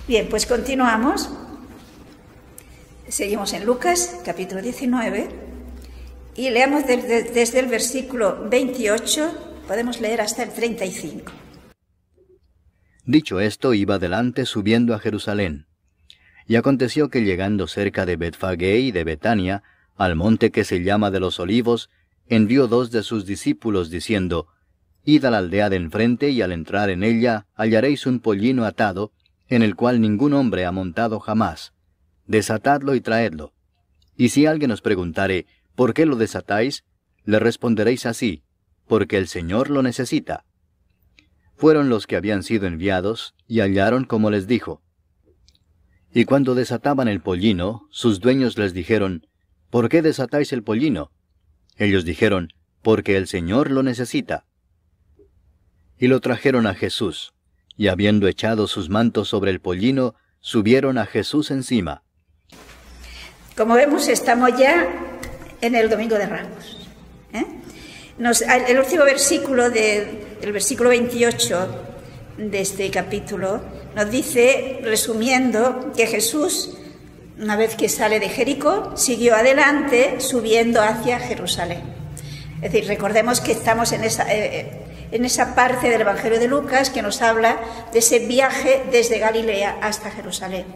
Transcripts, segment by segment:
Bien, pues continuamos. Seguimos en Lucas, capítulo 19, y leamos desde el versículo 28, podemos leer hasta el 35. Dicho esto, iba adelante subiendo a Jerusalén. Y aconteció que llegando cerca de Betfagé y de Betania, al monte que se llama de los Olivos, envió 2 de sus discípulos, diciendo, Id a la aldea de enfrente, y al entrar en ella hallaréis un pollino atado, en el cual ningún hombre ha montado jamás. Desatadlo y traedlo. Y si alguien os preguntare, ¿por qué lo desatáis?, le responderéis así, porque el Señor lo necesita. Fueron los que habían sido enviados, y hallaron como les dijo. Y cuando desataban el pollino, sus dueños les dijeron, ¿por qué desatáis el pollino? Ellos dijeron, porque el Señor lo necesita. Y lo trajeron a Jesús, y habiendo echado sus mantos sobre el pollino, subieron a Jesús encima. Como vemos, estamos ya en el Domingo de Ramos. El último versículo del versículo 28 de este capítulo nos dice, resumiendo, que Jesús, una vez que sale de Jericó, siguió adelante subiendo hacia Jerusalén. Es decir, recordemos que estamos en esa parte del Evangelio de Lucas que nos habla de ese viaje desde Galilea hasta Jerusalén.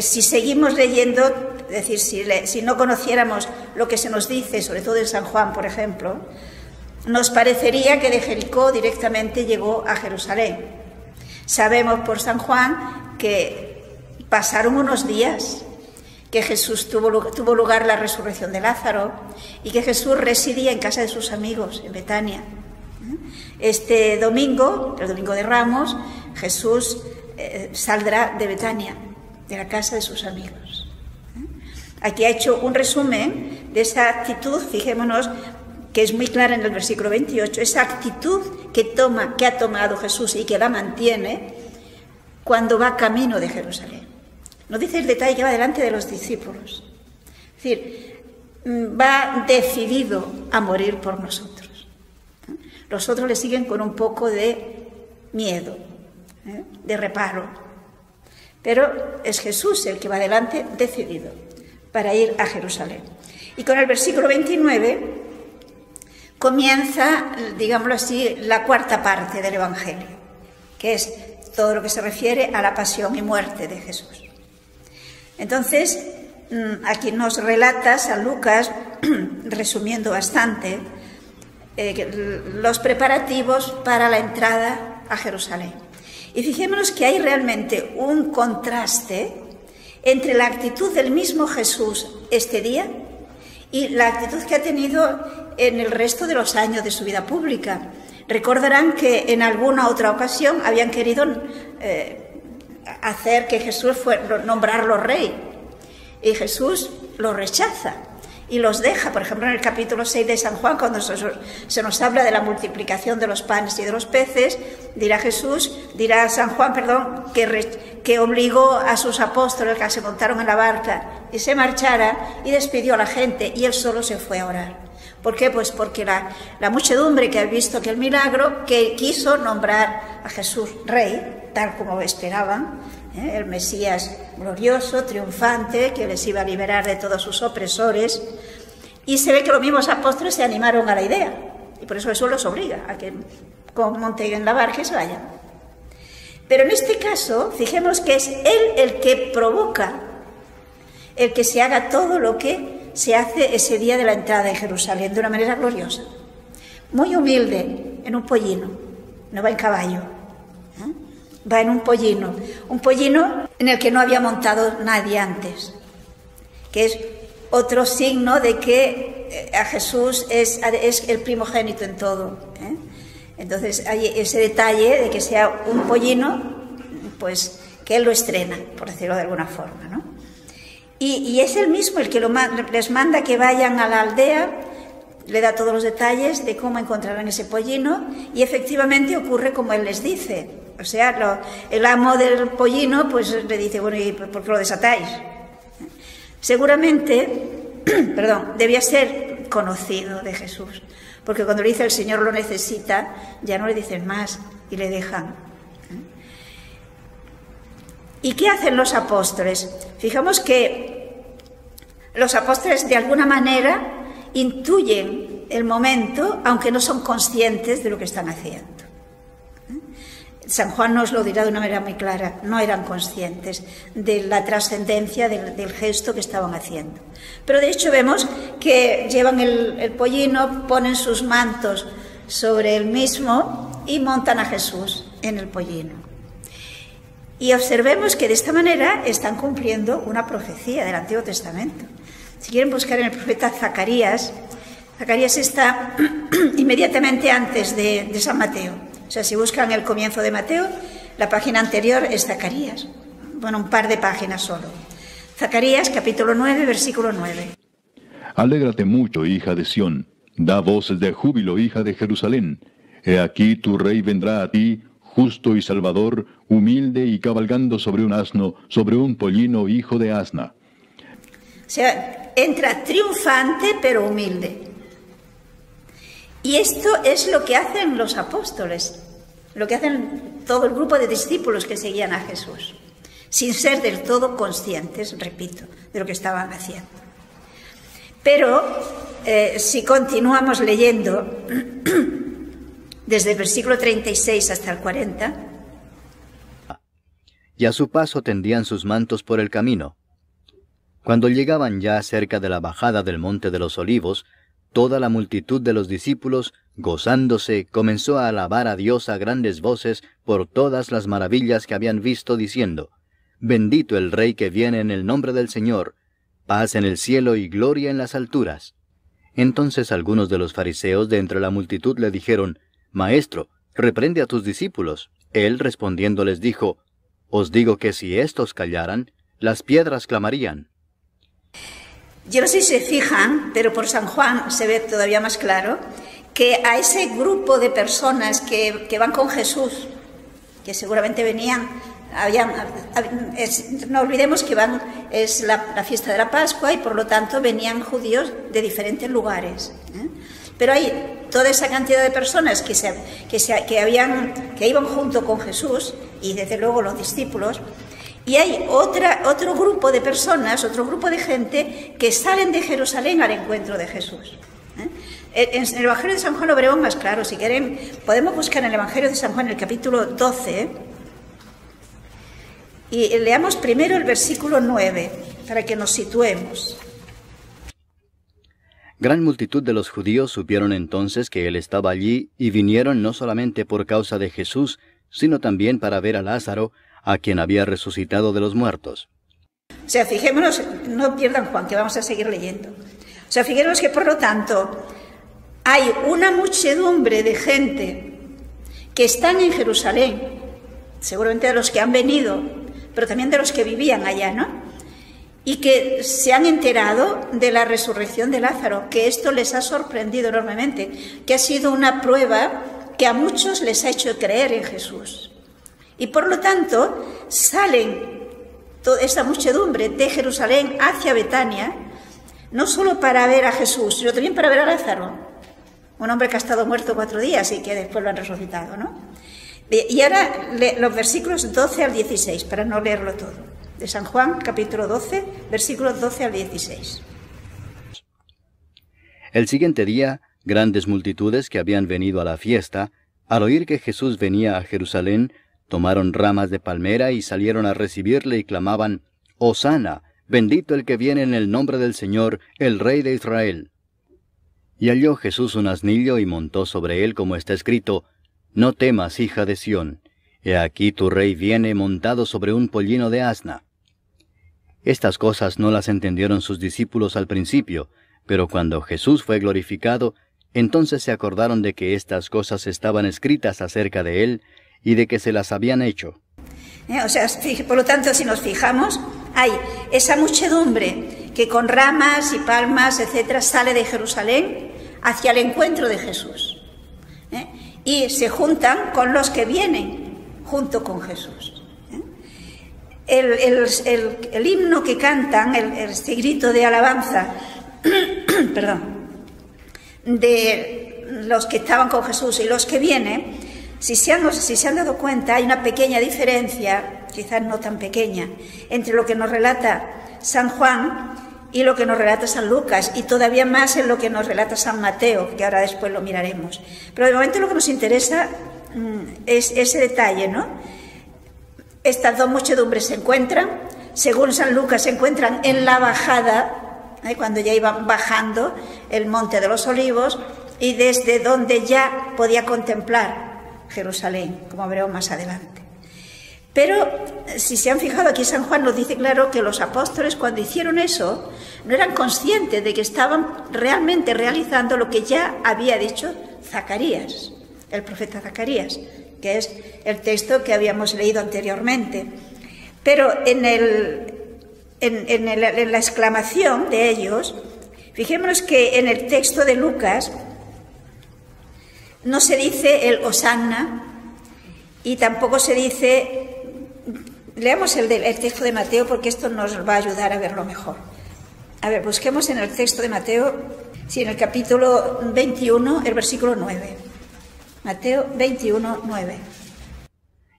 Si seguimos leyendo, es decir, si no conociéramos lo que se nos dice, sobre todo en San Juan, por ejemplo, nos parecería que de Jericó directamente llegó a Jerusalén. Sabemos por San Juan que pasaron unos días, que Jesús tuvo lugar la resurrección de Lázaro y que Jesús residía en casa de sus amigos, en Betania. Este domingo, el Domingo de Ramos, Jesús saldrá de Betania, de la casa de sus amigos. Aquí ha hecho un resumen de esa actitud, fijémonos, que es muy clara en el versículo 28, esa actitud que ha tomado Jesús y que la mantiene cuando va camino de Jerusalén. Nos dice el detalle que va delante de los discípulos. Es decir, va decidido a morir por nosotros. Los otros le siguen con un poco de miedo, de reparo. Pero es Jesús el que va adelante decidido para ir a Jerusalén. Y con el versículo 29 comienza, digámoslo así, la cuarta parte del Evangelio, que es todo lo que se refiere a la pasión y muerte de Jesús. Entonces, aquí nos relata San Lucas, resumiendo bastante, los preparativos para la entrada a Jerusalén. Y fijémonos que hay realmente un contraste entre la actitud del mismo Jesús este día y la actitud que ha tenido en el resto de los años de su vida pública. Recordarán que en alguna otra ocasión habían querido hacer que Jesús nombrarlo rey, y Jesús lo rechaza y los deja. Por ejemplo, en el capítulo 6 de San Juan, cuando se nos habla de la multiplicación de los panes y de los peces, dirá San Juan, que obligó a sus apóstoles que se montaron en la barca y se marchara, y despidió a la gente, y él solo se fue a orar. ¿Por qué? Pues porque la muchedumbre que ha visto aquel milagro, que quiso nombrar a Jesús rey, tal como esperaban, el Mesías glorioso, triunfante, que les iba a liberar de todos sus opresores. Y se ve que los mismos apóstoles se animaron a la idea, y por eso los obliga a que monten en la barca y se vayan. Pero en este caso, fijemos que es él el que provoca el que se haga todo lo que se hace ese día de la entrada en Jerusalén de una manera gloriosa. Muy humilde, en un pollino, no va en caballo, va en un pollino en el que no había montado nadie antes, que es otro signo de que a Jesús es el primogénito en todo. Entonces hay ese detalle de que sea un pollino, pues que él lo estrena, por decirlo de alguna forma, ¿no? Y es él mismo el que les manda que vayan a la aldea, le da todos los detalles de cómo encontrarán ese pollino, y efectivamente ocurre como él les dice. O sea, el amo del pollino pues le dice, bueno, ¿y por qué lo desatáis? Seguramente, debía ser conocido de Jesús, porque cuando le dice el Señor lo necesita, ya no le dicen más y le dejan. ¿Y qué hacen los apóstoles? Fijamos que los apóstoles de alguna manera intuyen el momento, aunque no son conscientes de lo que están haciendo. San Juan nos lo dirá de una manera muy clara, no eran conscientes de la trascendencia del gesto que estaban haciendo. Pero de hecho vemos que llevan el pollino, ponen sus mantos sobre el mismo y montan a Jesús en el pollino. Y observemos que de esta manera están cumpliendo una profecía del Antiguo Testamento. Si quieren buscar en el profeta Zacarías, Zacarías está inmediatamente antes de San Mateo. O sea, si buscan el comienzo de Mateo, la página anterior es Zacarías. Bueno, un par de páginas solo. Zacarías, capítulo 9, versículo 9. Alégrate mucho, hija de Sión. Da voces de júbilo, hija de Jerusalén. He aquí tu rey vendrá a ti, justo y salvador, humilde y cabalgando sobre un asno, sobre un pollino, hijo de asna. O sea, entra triunfante pero humilde. Y esto es lo que hacen los apóstoles, lo que hacen todo el grupo de discípulos que seguían a Jesús, sin ser del todo conscientes, repito, de lo que estaban haciendo. Pero si continuamos leyendo desde el versículo 36 hasta el 40... Y a su paso tendían sus mantos por el camino. Cuando llegaban ya cerca de la bajada del monte de los Olivos, toda la multitud de los discípulos, gozándose, comenzó a alabar a Dios a grandes voces por todas las maravillas que habían visto, diciendo: Bendito el Rey que viene en el nombre del Señor, paz en el cielo y gloria en las alturas. Entonces algunos de los fariseos de entre la multitud le dijeron: Maestro, reprende a tus discípulos. Él respondiendo les dijo: Os digo que si éstos callaran, las piedras clamarían. Yo no sé si se fijan, pero por San Juan se ve todavía más claro, que a ese grupo de personas que van con Jesús, que seguramente venían, no olvidemos que es la fiesta de la Pascua y por lo tanto venían judíos de diferentes lugares, Pero hay toda esa cantidad de personas que iban junto con Jesús y desde luego los discípulos. Y hay otro grupo de personas, otro grupo de gente que salen de Jerusalén al encuentro de Jesús. En el Evangelio de San Juan lo veremos más claro. Si quieren, podemos buscar en el Evangelio de San Juan el capítulo 12 y leamos primero el versículo 9 para que nos situemos. Gran multitud de los judíos supieron entonces que él estaba allí y vinieron no solamente por causa de Jesús, sino también para ver a Lázaro, a quien había resucitado de los muertos. O sea, fijémonos, no pierdan Juan, que vamos a seguir leyendo. O sea, fijémonos que por lo tanto hay una muchedumbre de gente que están en Jerusalén, seguramente de los que han venido, pero también de los que vivían allá, ¿no? Y que se han enterado de la resurrección de Lázaro, que esto les ha sorprendido enormemente, que ha sido una prueba que a muchos les ha hecho creer en Jesús. Y por lo tanto salen toda esta muchedumbre de Jerusalén hacia Betania, no solo para ver a Jesús, sino también para ver a Lázaro, un hombre que ha estado muerto 4 días y que después lo han resucitado, ¿no? Y ahora los versículos 12 al 16, para no leerlo todo, de San Juan, capítulo 12, versículos 12 al 16. El siguiente día, grandes multitudes que habían venido a la fiesta, al oír que Jesús venía a Jerusalén, tomaron ramas de palmera y salieron a recibirle y clamaban: Hosana, bendito el que viene en el nombre del Señor, el Rey de Israel. Y halló Jesús un asnillo y montó sobre él, como está escrito: No temas, hija de Sión, he aquí tu rey viene montado sobre un pollino de asna. Estas cosas no las entendieron sus discípulos al principio, pero cuando Jesús fue glorificado, entonces se acordaron de que estas cosas estaban escritas acerca de él, y de que se las habían hecho. O sea, por lo tanto, si nos fijamos, hay esa muchedumbre que con ramas y palmas, etcétera, sale de Jerusalén hacia el encuentro de Jesús. Y se juntan con los que vienen junto con Jesús. El himno que cantan, este grito de alabanza, perdón, de los que estaban con Jesús y los que vienen, si se han dado cuenta, hay una pequeña diferencia quizás no tan pequeña, entre lo que nos relata San Juan y lo que nos relata San Lucas, y todavía más en lo que nos relata San Mateo, que ahora después lo miraremos. Pero de momento lo que nos interesa es ese detalle, ¿no? Estas dos muchedumbres se encuentran, según San Lucas, se encuentran en la bajada, cuando ya iban bajando el Monte de los Olivos, y desde donde ya podía contemplar Jerusalén, como veremos más adelante. Pero, si se han fijado, aquí San Juan nos dice claro que los apóstoles, cuando hicieron eso, no eran conscientes de que estaban realmente realizando lo que ya había dicho Zacarías, el profeta Zacarías, que es el texto que habíamos leído anteriormente. Pero en la exclamación de ellos, fijémonos que en el texto de Lucas no se dice el Hosanna y tampoco se dice... Leamos el texto de Mateo, porque esto nos va a ayudar a verlo mejor. A ver, busquemos en el texto de Mateo, sí, en el capítulo 21, el versículo 9. Mateo 21, 9.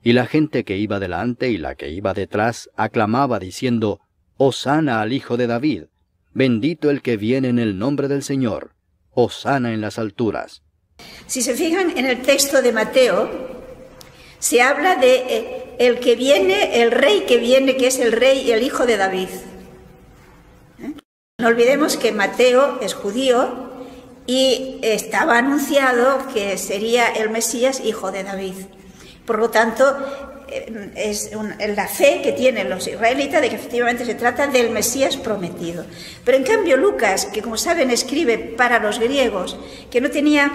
Y la gente que iba delante y la que iba detrás aclamaba diciendo, Hosana al Hijo de David, bendito el que viene en el nombre del Señor, Hosana en las alturas. Si se fijan en el texto de Mateo, se habla de el que viene, el rey que viene, que es el rey y el hijo de David. No olvidemos que Mateo es judío y estaba anunciado que sería el Mesías, hijo de David. Por lo tanto, es la fe que tienen los israelitas de que efectivamente se trata del Mesías prometido. Pero en cambio Lucas, que como saben escribe para los griegos, que no tenía,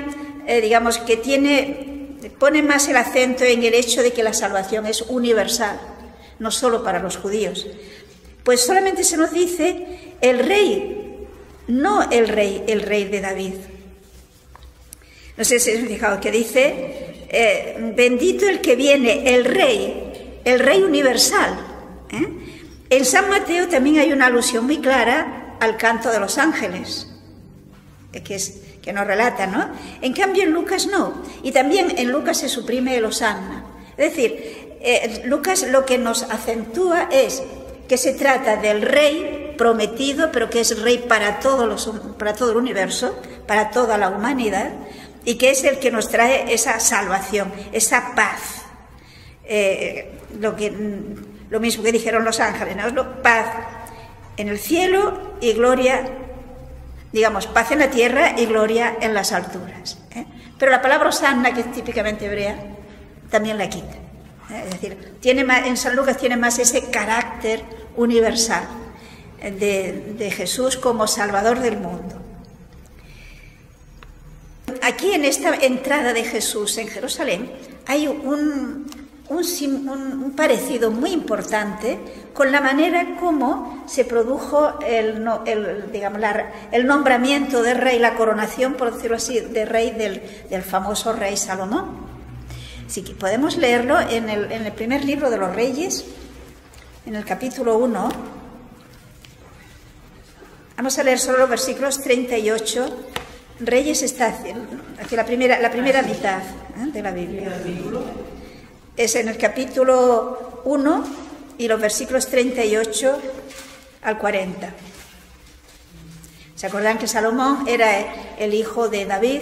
digamos, que pone más el acento en el hecho de que la salvación es universal, no solo para los judíos. Pues solamente se nos dice el rey, no el rey de David. No sé si os habéis fijado que dice, bendito el que viene, el rey universal. En San Mateo también hay una alusión muy clara al canto de los ángeles, que nos relata, ¿no? En cambio en Lucas no, y también en Lucas se suprime el Hosanna. Es decir, Lucas lo que nos acentúa es que se trata del rey prometido, pero que es rey para todo el universo, para toda la humanidad, y que es el que nos trae esa salvación, esa paz. Lo mismo que dijeron los ángeles, ¿no? Paz en el cielo y gloria, digamos, paz en la tierra y gloria en las alturas. Pero la palabra Hosanna, que es típicamente hebrea, también la quita. Es decir, en San Lucas tiene más ese carácter universal de Jesús como Salvador del mundo. Aquí en esta entrada de Jesús en Jerusalén hay un parecido muy importante con la manera como se produjo el nombramiento de rey, la coronación, por decirlo así, de rey del famoso rey Salomón. Así que podemos leerlo en el primer libro de los Reyes, en el capítulo 1. Vamos a leer solo los versículos 38. Reyes está aquí la primera mitad de la Biblia. Es en el capítulo 1 y los versículos 38 al 40. ¿Se acuerdan que Salomón era el hijo de David?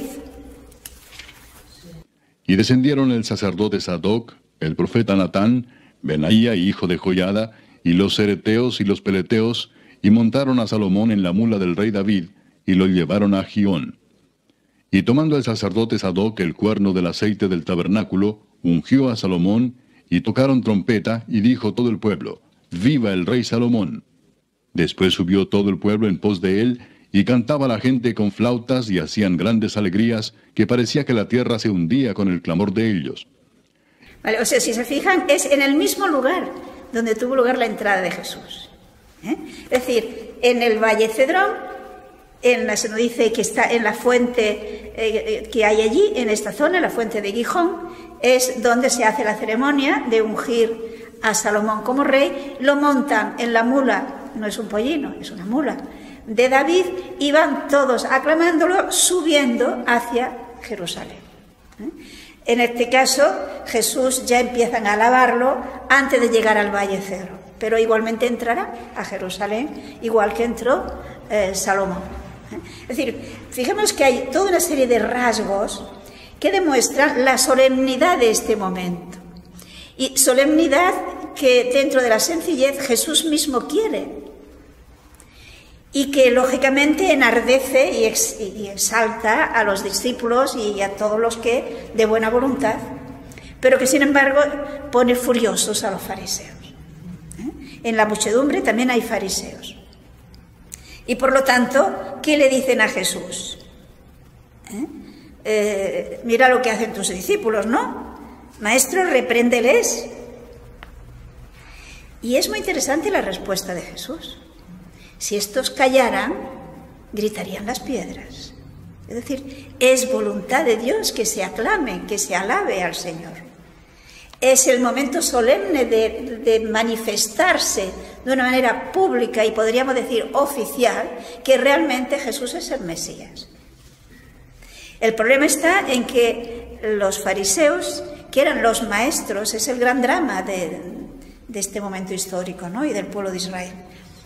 Y descendieron el sacerdote Sadoc, el profeta Natán, Benaía, hijo de Joiada, y los cereteos y los peleteos, y montaron a Salomón en la mula del rey David, y lo llevaron a Gión. Y tomando el sacerdote Sadoc el cuerno del aceite del tabernáculo, ungió a Salomón, y tocaron trompeta, y dijo todo el pueblo, ¡Viva el rey Salomón! Después subió todo el pueblo en pos de él, y cantaba la gente con flautas, y hacían grandes alegrías, que parecía que la tierra se hundía con el clamor de ellos. Vale, o sea, si se fijan, es en el mismo lugar donde tuvo lugar la entrada de Jesús. Es decir, en el Valle Cedrón, se nos dice que está en la fuente que hay allí, en esta zona, la fuente de Gijón, es donde se hace la ceremonia de ungir a Salomón como rey. Lo montan en la mula, no es un pollino, es una mula, de David, y van todos aclamándolo, subiendo hacia Jerusalén. En este caso, Jesús ya empiezan a alabarlo antes de llegar al Valle Cedrón, pero igualmente entrará a Jerusalén, igual que entró Salomón. Es decir, fijemos que hay toda una serie de rasgos que demuestran la solemnidad de este momento. Y solemnidad que dentro de la sencillez Jesús mismo quiere. Y que lógicamente enardece y exalta a los discípulos y a todos los que de buena voluntad, pero que sin embargo pone furiosos a los fariseos. En la muchedumbre también hay fariseos. Y por lo tanto, ¿qué le dicen a Jesús? Mira lo que hacen tus discípulos, ¿no? Maestro, repréndeles. Y es muy interesante la respuesta de Jesús. Si estos callaran, gritarían las piedras. Es decir, es voluntad de Dios que se aclame, que se alabe al Señor. Es el momento solemne de manifestarse de una manera pública y podríamos decir oficial que realmente Jesús es el Mesías. El problema está en que los fariseos, que eran los maestros, es el gran drama de este momento histórico, ¿no? Y del pueblo de Israel.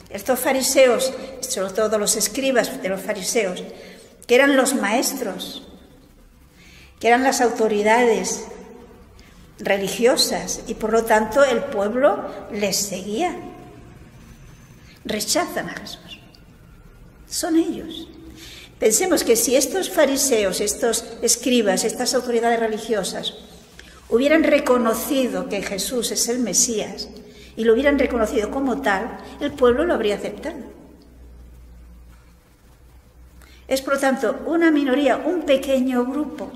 Estos fariseos, sobre todo los escribas de los fariseos, que eran los maestros, que eran las autoridades religiosas y por lo tanto el pueblo les seguía. Rechazan a Jesús. Son ellos. Pensemos que si estos fariseos, estos escribas, estas autoridades religiosas hubieran reconocido que Jesús es el Mesías y lo hubieran reconocido como tal, el pueblo lo habría aceptado. Es, por lo tanto, una minoría, un pequeño grupo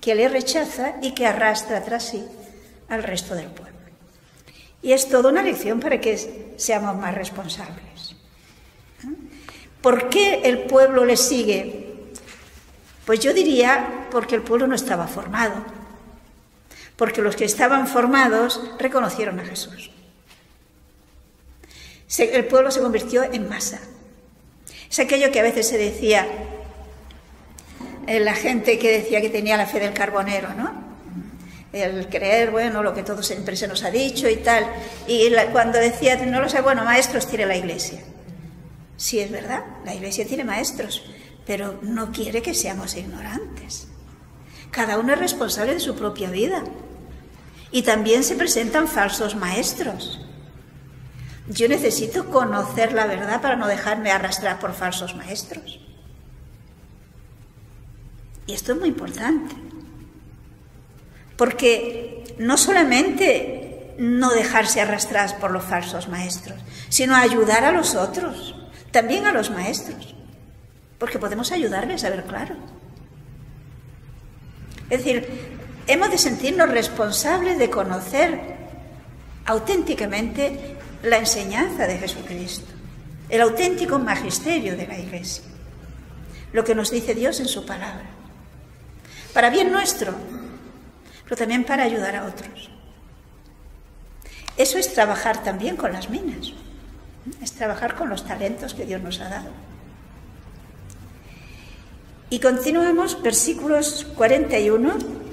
que le rechaza y que arrastra tras sí al resto del pueblo. Y es toda una lección para que seamos más responsables. ¿Por qué el pueblo le sigue? Pues yo diría porque el pueblo no estaba formado, porque los que estaban formados reconocieron a Jesús. El pueblo se convirtió en masa. Es aquello que a veces se decía, la gente que decía que tenía la fe del carbonero, ¿no? El creer, bueno, lo que todo siempre se nos ha dicho y tal. Y cuando decía, no lo sé, bueno, maestros tiene la Iglesia. Sí, es verdad, la Iglesia tiene maestros, pero no quiere que seamos ignorantes. Cada uno es responsable de su propia vida. Y también se presentan falsos maestros. Yo necesito conocer la verdad para no dejarme arrastrar por falsos maestros. Y esto es muy importante. Porque no solamente no dejarse arrastrar por los falsos maestros, sino ayudar a los otros, también a los maestros, porque podemos ayudarles a ver claro. Es decir, hemos de sentirnos responsables de conocer auténticamente la enseñanza de Jesucristo, el auténtico magisterio de la Iglesia, lo que nos dice Dios en su palabra, para bien nuestro, pero también para ayudar a otros. Eso es trabajar también con las minas, es trabajar con los talentos que Dios nos ha dado. Y continuamos, versículos 41.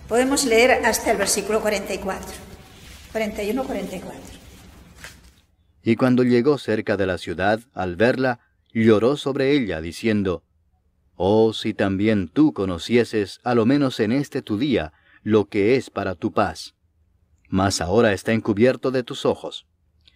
Podemos leer hasta el versículo 44. 41-44. Y cuando llegó cerca de la ciudad, al verla, lloró sobre ella, diciendo: Oh, si también tú conocieses, a lo menos en este tu día, lo que es para tu paz. Mas ahora está encubierto de tus ojos.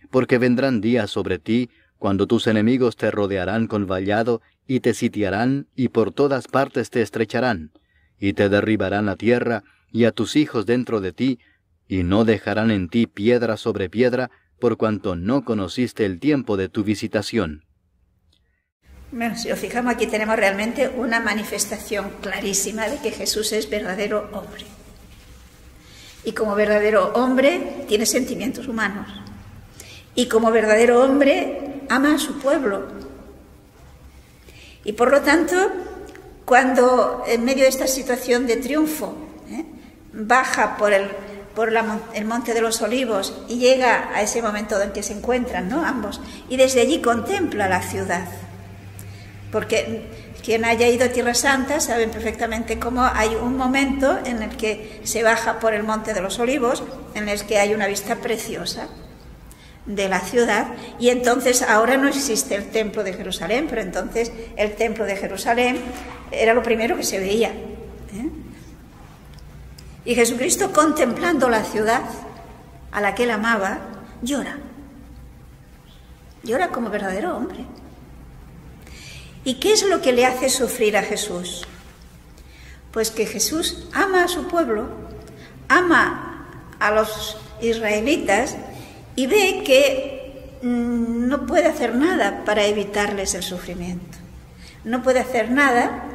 Porque vendrán días sobre ti, cuando tus enemigos te rodearán con vallado, y te sitiarán, y por todas partes te estrecharán, y te derribarán a tierra, y a tus hijos dentro de ti, y no dejarán en ti piedra sobre piedra, por cuanto no conociste el tiempo de tu visitación. Bueno, si os fijamos, aquí tenemos realmente una manifestación clarísima de que Jesús es verdadero hombre. Y como verdadero hombre tiene sentimientos humanos. Y como verdadero hombre ama a su pueblo. Y por lo tanto, cuando en medio de esta situación de triunfo, baja por el Monte de los Olivos y llega a ese momento en que se encuentran, ¿no?, ambos, y desde allí contempla la ciudad. Porque Quien haya ido a Tierra Santa saben perfectamente cómo hay un momento en el que se baja por el Monte de los Olivos, en el que hay una vista preciosa de la ciudad, y entonces ahora no existe el templo de Jerusalén, pero entonces el templo de Jerusalén era lo primero que se veía, ¿eh? Y Jesucristo, contemplando la ciudad a la que él amaba, llora como verdadero hombre. ¿Y qué es lo que le hace sufrir a Jesús? Pues que Jesús ama a su pueblo, ama a los israelitas, y ve que no puede hacer nada para evitarles el sufrimiento. No puede hacer nada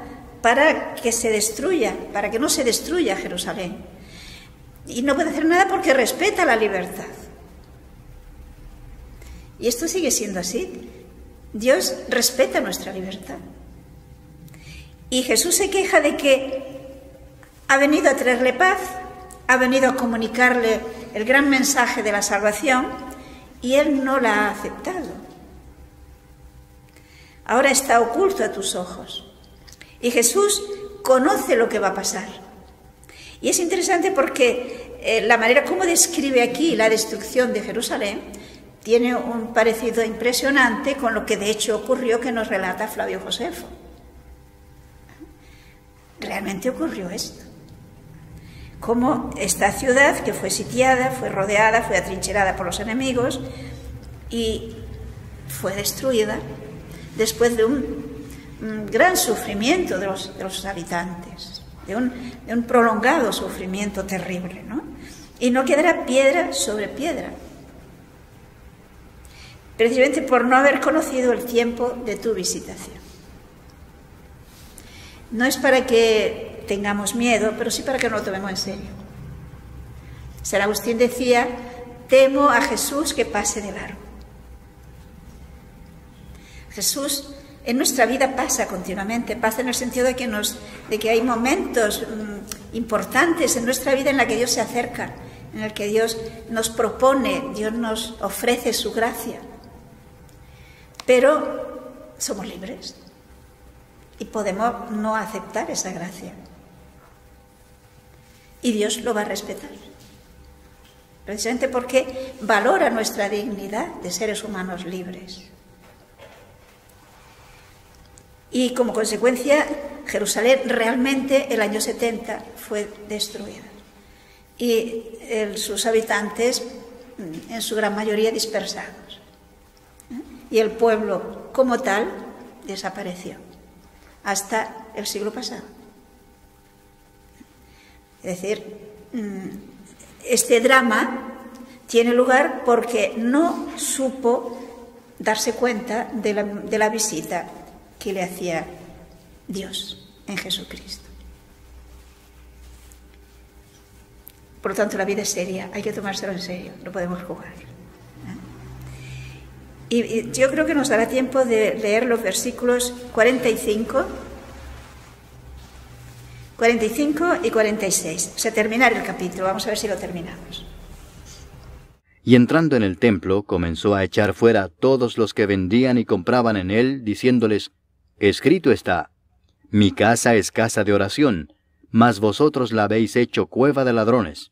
para que se destruya, para que no se destruya Jerusalén. Y no puede hacer nada porque respeta la libertad. Y esto sigue siendo así. Dios respeta nuestra libertad. Y Jesús se queja de que ha venido a traerle paz, ha venido a comunicarle el gran mensaje de la salvación, y él no la ha aceptado. Ahora está oculto a tus ojos. Y Jesús conoce lo que va a pasar. Y es interesante porque la manera como describe aquí la destrucción de Jerusalén tiene un parecido impresionante con lo que de hecho ocurrió, que nos relata Flavio Josefo. Realmente ocurrió esto. Como esta ciudad, que fue sitiada, fue rodeada, fue atrincherada por los enemigos y fue destruida después de un gran sufrimiento de los habitantes, de un prolongado sufrimiento terrible, ¿no? Y no quedará piedra sobre piedra, precisamente por no haber conocido el tiempo de tu visitación. No es para que tengamos miedo, pero sí para que no lo tomemos en serio. San Agustín decía: temo a Jesús que pase de largo. Jesús en nuestra vida pasa continuamente, pasa en el sentido de que hay momentos importantes en nuestra vida en la que Dios se acerca, en el que Dios nos propone, Dios nos ofrece su gracia. Pero somos libres y podemos no aceptar esa gracia. Y Dios lo va a respetar, precisamente porque valora nuestra dignidad de seres humanos libres. Y como consecuencia, Jerusalén realmente el año 70 fue destruida. Y sus habitantes, en su gran mayoría, dispersados. Y el pueblo, como tal, desapareció hasta el siglo pasado. Es decir, este drama tiene lugar porque no supo darse cuenta de la visita que le hacía Dios en Jesucristo. Por lo tanto, la vida es seria, hay que tomárselo en serio, no podemos jugar. Y yo creo que nos dará tiempo de leer los versículos 45 y 46. O sea, terminar el capítulo. Vamos a ver si lo terminamos. Y entrando en el templo, comenzó a echar fuera a todos los que vendían y compraban en él, diciéndoles: escrito está: mi casa es casa de oración, mas vosotros la habéis hecho cueva de ladrones.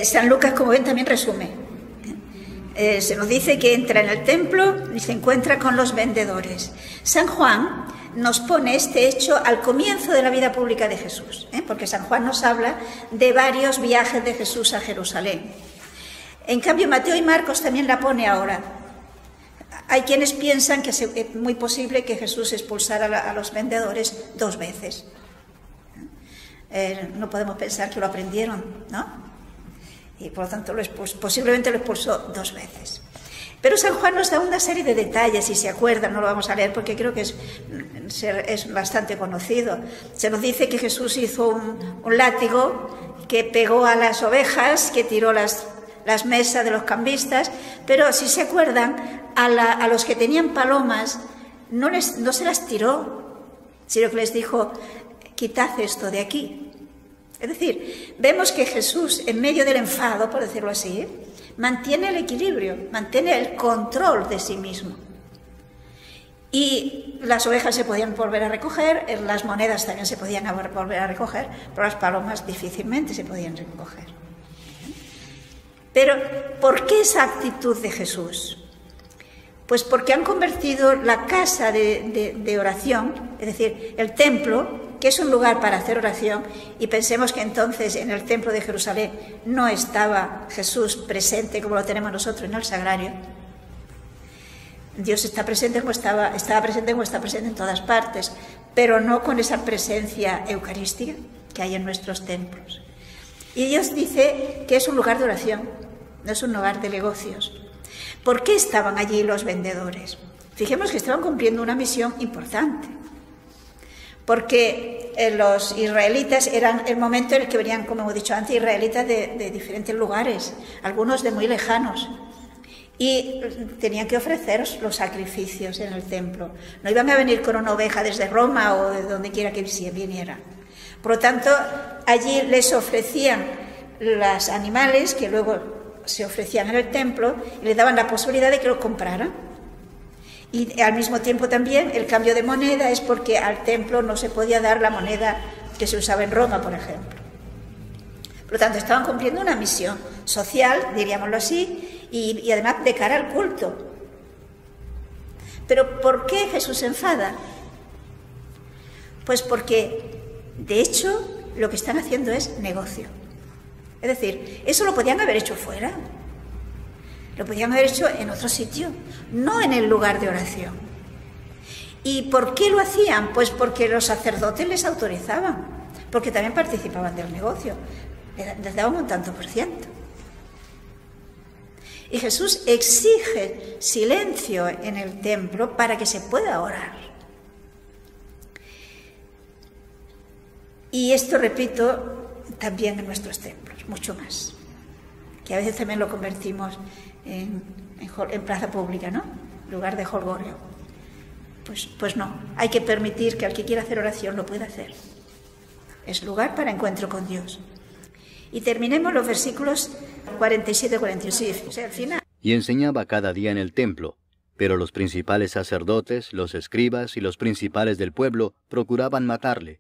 San Lucas, como ven, también resume. Se nos dice que entra en el templo y se encuentra con los vendedores. San Juan nos pone este hecho al comienzo de la vida pública de Jesús, porque San Juan nos habla de varios viajes de Jesús a Jerusalén. En cambio, Mateo y Marcos también la pone ahora. Hay quienes piensan que es muy posible que Jesús expulsara a los vendedores 2 veces. No podemos pensar que lo aprendieron, ¿no? Y por lo tanto posiblemente lo expulsó 2 veces. Pero San Juan nos da una serie de detalles, si se acuerdan, no lo vamos a leer porque creo que es bastante conocido. Se nos dice que Jesús hizo un látigo que pegó a las ovejas, que tiró las mesas de los cambistas, pero si se acuerdan, a los que tenían palomas no se las tiró, sino que les dijo: quitad esto de aquí. Es decir, vemos que Jesús, en medio del enfado, por decirlo así, mantiene el equilibrio, mantiene el control de sí mismo. y las ovejas se podían volver a recoger, las monedas también se podían volver a recoger, pero las palomas difícilmente se podían recoger. Pero, ¿por qué esa actitud de Jesús? Pues porque han convertido la casa de oración, es decir, el templo, que es un lugar para hacer oración, y pensemos que entonces en el templo de Jerusalén no estaba Jesús presente como lo tenemos nosotros en el sagrario. Dios está presente como estaba presente como está presente en todas partes, pero no con esa presencia eucarística que hay en nuestros templos. Y Dios dice que es un lugar de oración, no es un lugar de negocios. ¿Por qué estaban allí los vendedores? Fijemos que estaban cumpliendo una misión importante, porque los israelitas eran el momento en el que venían, como hemos dicho antes, israelitas de diferentes lugares, algunos de muy lejanos, y tenían que ofrecer los sacrificios en el templo. No iban a venir con una oveja desde Roma o de donde quiera que viniera. Por lo tanto, allí les ofrecían los animales que luego se ofrecían en el templo y les daban la posibilidad de que lo compraran. Y al mismo tiempo también el cambio de moneda es porque al templo no se podía dar la moneda que se usaba en Roma, por ejemplo. Por lo tanto, estaban cumpliendo una misión social, diríamoslo así, y además de cara al culto. Pero ¿por qué Jesús se enfada? Pues porque, de hecho, lo que están haciendo es negocio. Es decir, eso lo podían haber hecho fuera, lo podían haber hecho en otro sitio, no en el lugar de oración. ¿Y por qué lo hacían? Pues porque los sacerdotes les autorizaban, porque también participaban del negocio, les daban un tanto por ciento. Y Jesús exige silencio en el templo para que se pueda orar. Y esto, repito, también en nuestros templos, mucho más, que a veces también lo convertimos en plaza pública, ¿no? En lugar de jolgorio. Pues no, hay que permitir que al que quiera hacer oración lo pueda hacer. Es lugar para encuentro con Dios. Y terminemos los versículos 47 y 46, o sea, al final. Y enseñaba cada día en el templo, pero los principales sacerdotes, los escribas y los principales del pueblo procuraban matarle,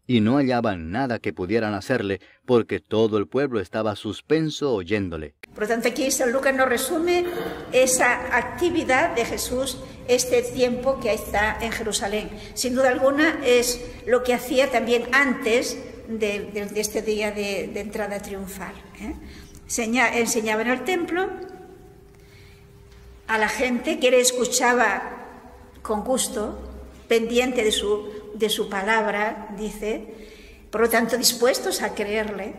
y no hallaban nada que pudieran hacerle, porque todo el pueblo estaba suspenso oyéndole. Por lo tanto, aquí San Lucas nos resume esa actividad de Jesús, este tiempo que está en Jerusalén. Sin duda alguna es lo que hacía también antes de este día de entrada triunfal. Enseñaba en el templo a la gente que le escuchaba con gusto, pendiente de su palabra, dice, por lo tanto dispuestos a creerle.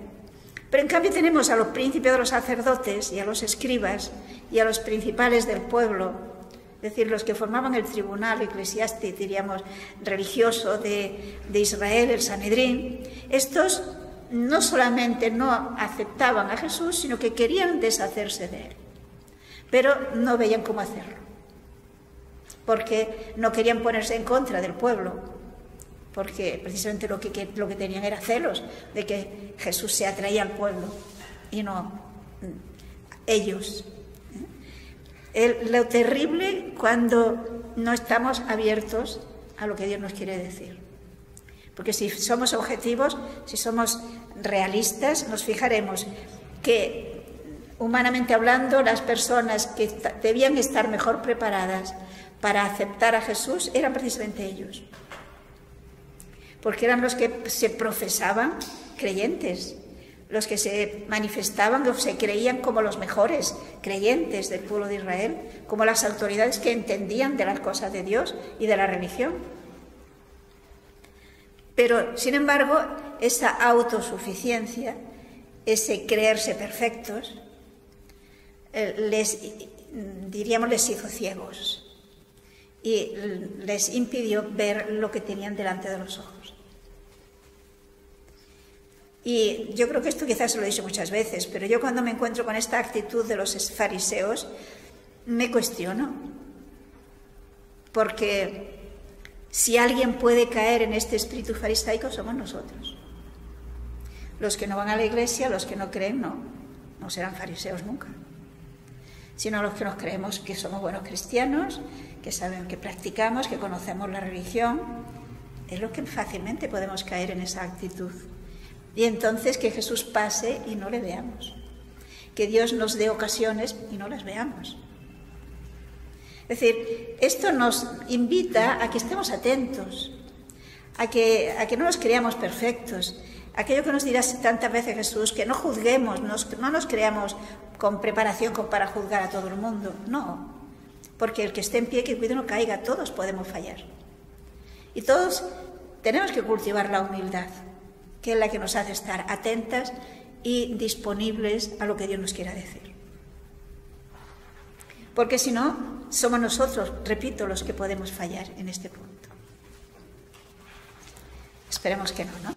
Pero en cambio tenemos a los príncipes de los sacerdotes y a los escribas y a los principales del pueblo, es decir, los que formaban el tribunal eclesiástico, diríamos, religioso de Israel, el Sanedrín. Estos no solamente no aceptaban a Jesús, sino que querían deshacerse de él, pero no veían cómo hacerlo, porque no querían ponerse en contra del pueblo, porque precisamente lo que tenían era celos de que Jesús se atraía al pueblo y no ellos. Lo terrible cuando no estamos abiertos a lo que Dios nos quiere decir. Porque si somos objetivos, si somos realistas, nos fijaremos que, humanamente hablando, las personas que debían estar mejor preparadas para aceptar a Jesús eran precisamente ellos. Porque eran los que se profesaban creyentes, los que se manifestaban o se creían como los mejores creyentes del pueblo de Israel, como las autoridades que entendían de las cosas de Dios y de la religión. Pero, sin embargo, esa autosuficiencia, ese creerse perfectos, les hizo ciegos y les impidió ver lo que tenían delante de los ojos. Y yo creo que esto quizás se lo he dicho muchas veces, pero yo cuando me encuentro con esta actitud de los fariseos, me cuestiono. Porque si alguien puede caer en este espíritu farisaico, somos nosotros. Los que no van a la iglesia, los que no creen, no serán fariseos nunca. sino los que nos creemos que somos buenos cristianos, que saben que practicamos, que conocemos la religión. Es lo que fácilmente podemos caer en esa actitud. Y entonces que Jesús pase y no le veamos. Que Dios nos dé ocasiones y no las veamos. Es decir, esto nos invita a que estemos atentos, a que no nos creamos perfectos. Aquello que nos dirá tantas veces Jesús, que no juzguemos, no nos creamos con preparación para juzgar a todo el mundo. No, porque el que esté en pie, que cuide no caiga, todos podemos fallar. Y todos tenemos que cultivar la humildad, que es la que nos hace estar atentas y disponibles a lo que Dios nos quiera decir. Porque si no, somos nosotros, repito, los que podemos fallar en este punto. Esperemos que no, ¿no?